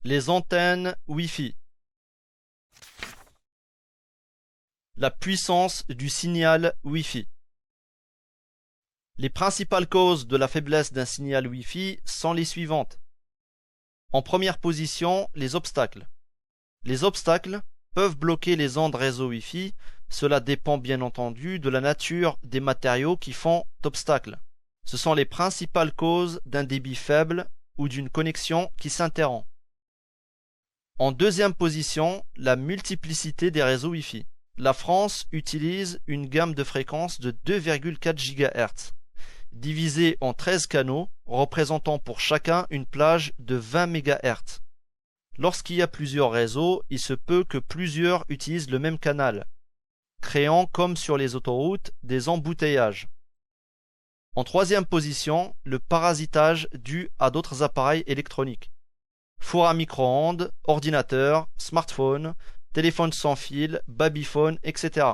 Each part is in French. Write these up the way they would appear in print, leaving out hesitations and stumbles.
Les antennes Wi-Fi. La puissance du signal Wi-Fi. Les principales causes de la faiblesse d'un signal Wi-Fi sont les suivantes. En première position, les obstacles. Les obstacles peuvent bloquer les ondes réseau Wi-Fi. Cela dépend bien entendu de la nature des matériaux qui font obstacle. Ce sont les principales causes d'un débit faible ou d'une connexion qui s'interrompt. En deuxième position, la multiplicité des réseaux Wi-Fi. La France utilise une gamme de fréquences de 2,4 GHz, divisée en 13 canaux, représentant pour chacun une plage de 20 MHz. Lorsqu'il y a plusieurs réseaux, il se peut que plusieurs utilisent le même canal, créant, comme sur les autoroutes, des embouteillages. En troisième position, le parasitage dû à d'autres appareils électroniques. Four à micro-ondes, ordinateurs, smartphones, téléphones sans fil, babyphones, etc.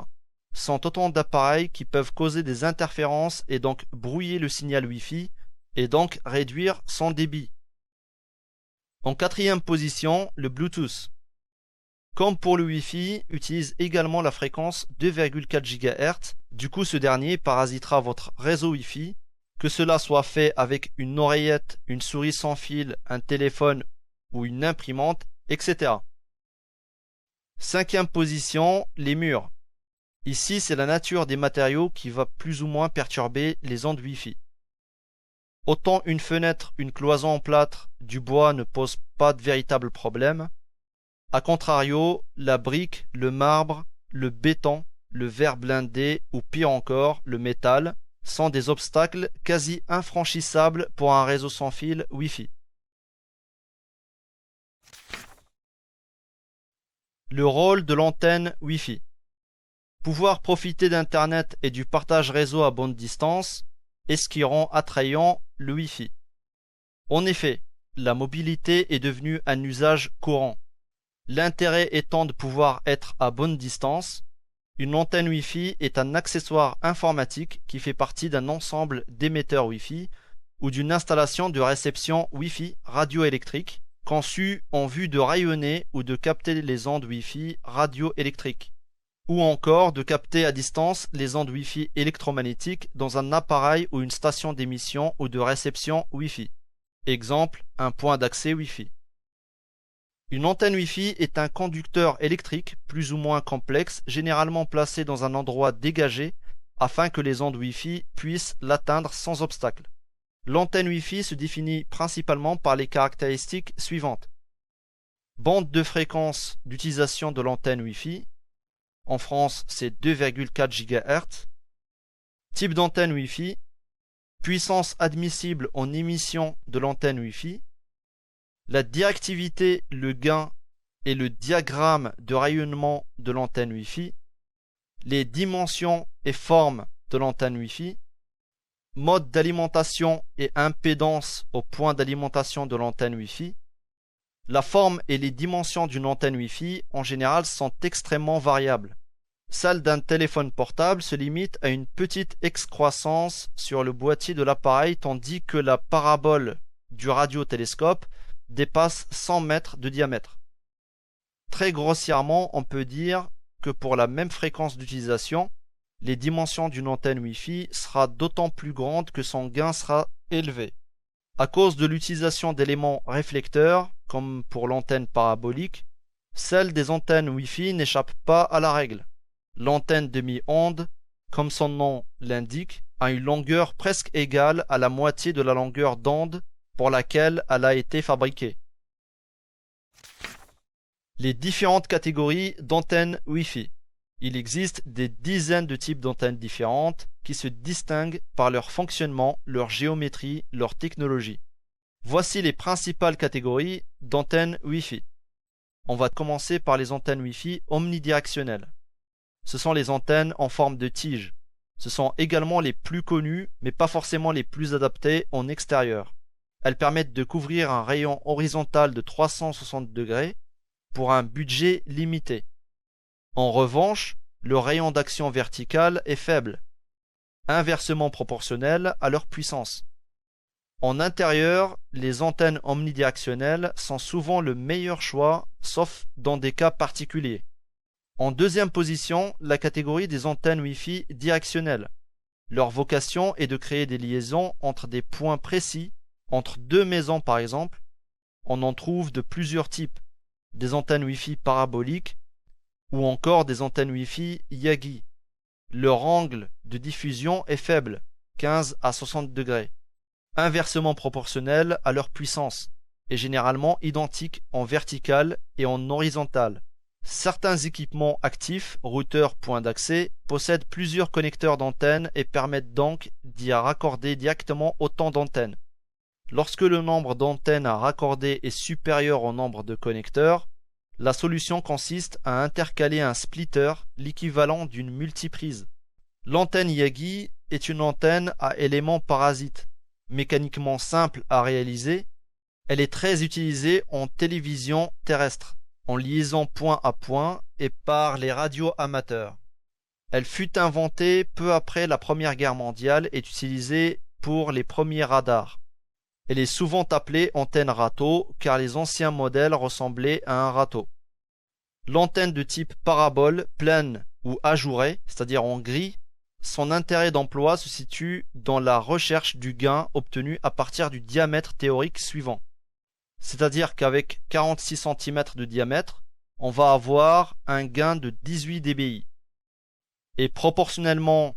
sont autant d'appareils qui peuvent causer des interférences et donc brouiller le signal Wi-Fi et donc réduire son débit. En quatrième position, le Bluetooth. Comme pour le Wi-Fi, utilise également la fréquence 2,4 GHz. Du coup, ce dernier parasitera votre réseau Wi-Fi, que cela soit fait avec une oreillette, une souris sans fil, un téléphone ou une imprimante, etc. Cinquième position, les murs. Ici, c'est la nature des matériaux qui va plus ou moins perturber les ondes Wi-Fi. Autant une fenêtre, une cloison en plâtre, du bois ne pose pas de véritable problème. A contrario, la brique, le marbre, le béton, le verre blindé ou pire encore, le métal, sont des obstacles quasi infranchissables pour un réseau sans fil Wi-Fi. Le rôle de l'antenne Wi-Fi. Pouvoir profiter d'Internet et du partage réseau à bonne distance est ce qui rend attrayant le Wi-Fi. En effet, la mobilité est devenue un usage courant. L'intérêt étant de pouvoir être à bonne distance, une antenne Wi-Fi est un accessoire informatique qui fait partie d'un ensemble d'émetteurs Wi-Fi ou d'une installation de réception Wi-Fi radioélectrique conçue en vue de rayonner ou de capter les ondes Wi-Fi radioélectriques, ou encore de capter à distance les ondes Wi-Fi électromagnétiques dans un appareil ou une station d'émission ou de réception Wi-Fi. Exemple, un point d'accès Wi-Fi. Une antenne Wi-Fi est un conducteur électrique plus ou moins complexe, généralement placé dans un endroit dégagé afin que les ondes Wi-Fi puissent l'atteindre sans obstacle. L'antenne Wi-Fi se définit principalement par les caractéristiques suivantes. Bande de fréquence d'utilisation de l'antenne Wi-Fi. En France, c'est 2,4 GHz. Type d'antenne Wi-Fi. Puissance admissible en émission de l'antenne Wi-Fi. La directivité, le gain et le diagramme de rayonnement de l'antenne Wi-Fi. Les dimensions et formes de l'antenne Wi-Fi. Mode d'alimentation et impédance au point d'alimentation de l'antenne Wi-Fi. La forme et les dimensions d'une antenne Wi-Fi en général sont extrêmement variables. Celle d'un téléphone portable se limite à une petite excroissance sur le boîtier de l'appareil tandis que la parabole du radiotélescope dépasse 100 mètres de diamètre. Très grossièrement, on peut dire que pour la même fréquence d'utilisation, les dimensions d'une antenne Wi-Fi sera d'autant plus grande que son gain sera élevé. À cause de l'utilisation d'éléments réflecteurs, comme pour l'antenne parabolique, celle des antennes Wi-Fi n'échappe pas à la règle. L'antenne demi-onde, comme son nom l'indique, a une longueur presque égale à la moitié de la longueur d'onde pour laquelle elle a été fabriquée. Les différentes catégories d'antennes Wi-Fi. Il existe des dizaines de types d'antennes différentes qui se distinguent par leur fonctionnement, leur géométrie, leur technologie. Voici les principales catégories d'antennes Wi-Fi. On va commencer par les antennes Wi-Fi omnidirectionnelles. Ce sont les antennes en forme de tige. Ce sont également les plus connues, mais pas forcément les plus adaptées en extérieur. Elles permettent de couvrir un rayon horizontal de 360 degrés pour un budget limité. En revanche, le rayon d'action verticale est faible, inversement proportionnel à leur puissance. En intérieur, les antennes omnidirectionnelles sont souvent le meilleur choix, sauf dans des cas particuliers. En deuxième position, la catégorie des antennes Wi-Fi directionnelles. Leur vocation est de créer des liaisons entre des points précis, entre deux maisons par exemple. On en trouve de plusieurs types, des antennes Wi-Fi paraboliques ou encore des antennes Wi-Fi Yagi. Leur angle de diffusion est faible, 15 à 60 degrés, inversement proportionnel à leur puissance, et généralement identique en verticale et en horizontale. Certains équipements actifs, routeurs, points d'accès, possèdent plusieurs connecteurs d'antennes et permettent donc d'y raccorder directement autant d'antennes. Lorsque le nombre d'antennes à raccorder est supérieur au nombre de connecteurs, la solution consiste à intercaler un splitter, l'équivalent d'une multiprise. L'antenne Yagi est une antenne à éléments parasites, mécaniquement simple à réaliser. Elle est très utilisée en télévision terrestre, en liaison point à point et par les radios amateurs. Elle fut inventée peu après la Première Guerre mondiale et utilisée pour les premiers radars. Elle est souvent appelée antenne râteau car les anciens modèles ressemblaient à un râteau. L'antenne de type parabole, pleine ou ajourée, c'est-à-dire en gris, son intérêt d'emploi se situe dans la recherche du gain obtenu à partir du diamètre théorique suivant. C'est-à-dire qu'avec 46 cm de diamètre, on va avoir un gain de 18 dBi. Et proportionnellement,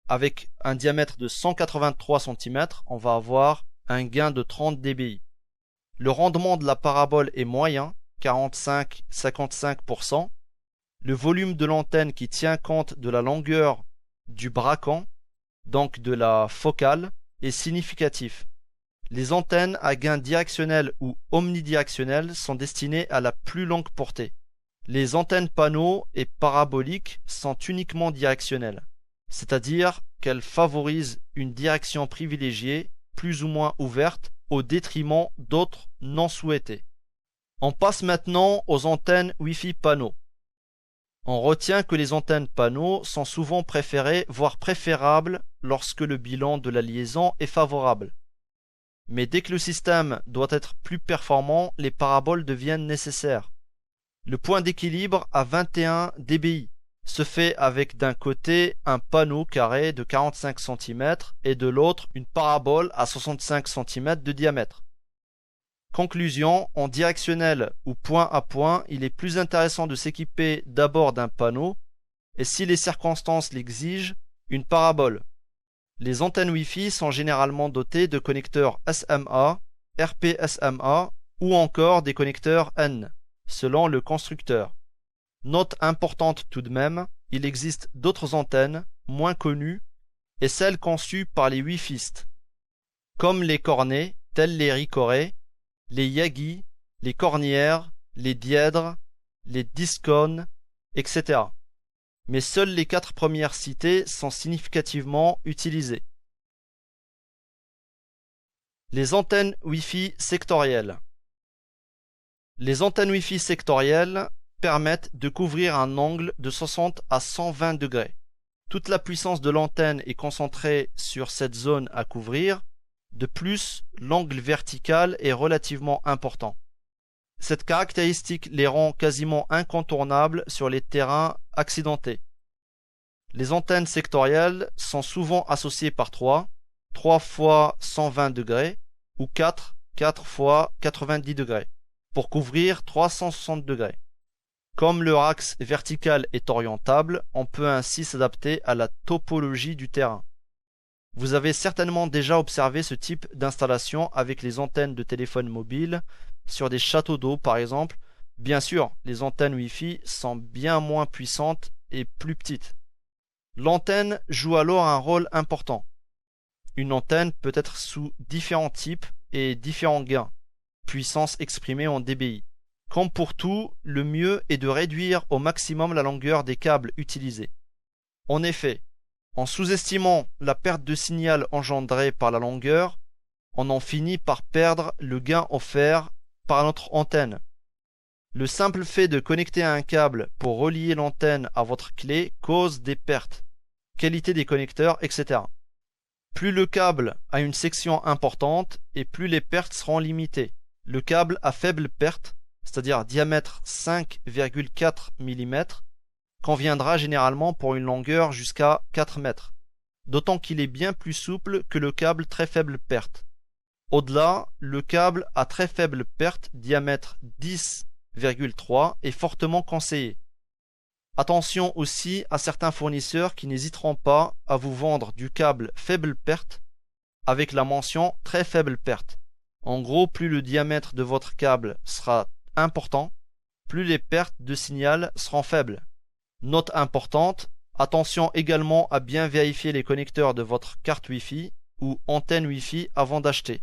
avec un diamètre de 183 cm, on va avoir un gain de 30 dBi. Le rendement de la parabole est moyen, 45-55%. Le volume de l'antenne qui tient compte de la longueur du bracon, donc de la focale, est significatif. Les antennes à gain directionnel ou omnidirectionnel sont destinées à la plus longue portée. Les antennes panneaux et paraboliques sont uniquement directionnelles, c'est-à-dire qu'elles favorisent une direction privilégiée, plus ou moins ouverte, au détriment d'autres non souhaitées. On passe maintenant aux antennes Wi-Fi panneaux. On retient que les antennes panneaux sont souvent préférées, voire préférables, lorsque le bilan de la liaison est favorable. Mais dès que le système doit être plus performant, les paraboles deviennent nécessaires. Le point d'équilibre à 21 dBi se fait avec d'un côté un panneau carré de 45 cm et de l'autre une parabole à 65 cm de diamètre. Conclusion, en directionnel ou point à point, il est plus intéressant de s'équiper d'abord d'un panneau et si les circonstances l'exigent, une parabole. Les antennes Wi-Fi sont généralement dotées de connecteurs SMA, RPSMA ou encore des connecteurs N, selon le constructeur. Note importante tout de même, il existe d'autres antennes, moins connues, et celles conçues par les Wi-Fistes, comme les cornets, tels les Ricoré, les Yagi, les cornières, les dièdres, les discones, etc. Mais seules les 4 premières citées sont significativement utilisées. Les antennes Wi-Fi sectorielles. Les antennes Wi-Fi sectorielles permettent de couvrir un angle de 60 à 120 degrés. Toute la puissance de l'antenne est concentrée sur cette zone à couvrir. De plus, l'angle vertical est relativement important. Cette caractéristique les rend quasiment incontournables sur les terrains accidentés. Les antennes sectorielles sont souvent associées par 3 fois 120 degrés ou 4 fois 90 degrés, pour couvrir 360 degrés. Comme leur axe vertical est orientable, on peut ainsi s'adapter à la topologie du terrain. Vous avez certainement déjà observé ce type d'installation avec les antennes de téléphone mobile sur des châteaux d'eau par exemple. Bien sûr, les antennes Wi-Fi sont bien moins puissantes et plus petites. L'antenne joue alors un rôle important. Une antenne peut être sous différents types et différents gains, puissance exprimée en dBi. Comme pour tout, le mieux est de réduire au maximum la longueur des câbles utilisés. En effet, en sous-estimant la perte de signal engendrée par la longueur, on en finit par perdre le gain offert par notre antenne. Le simple fait de connecter un câble pour relier l'antenne à votre clé cause des pertes, qualité des connecteurs, etc. Plus le câble a une section importante et plus les pertes seront limitées. Le câble à faible perte, c'est-à-dire diamètre 5,4 mm, conviendra généralement pour une longueur jusqu'à 4 mètres, d'autant qu'il est bien plus souple que le câble très faible perte. Au-delà, le câble à très faible perte, diamètre 10,3, est fortement conseillé. Attention aussi à certains fournisseurs qui n'hésiteront pas à vous vendre du câble faible perte avec la mention très faible perte. En gros, plus le diamètre de votre câble sera important, plus les pertes de signal seront faibles. Note importante, attention également à bien vérifier les connecteurs de votre carte Wi-Fi ou antenne Wi-Fi avant d'acheter.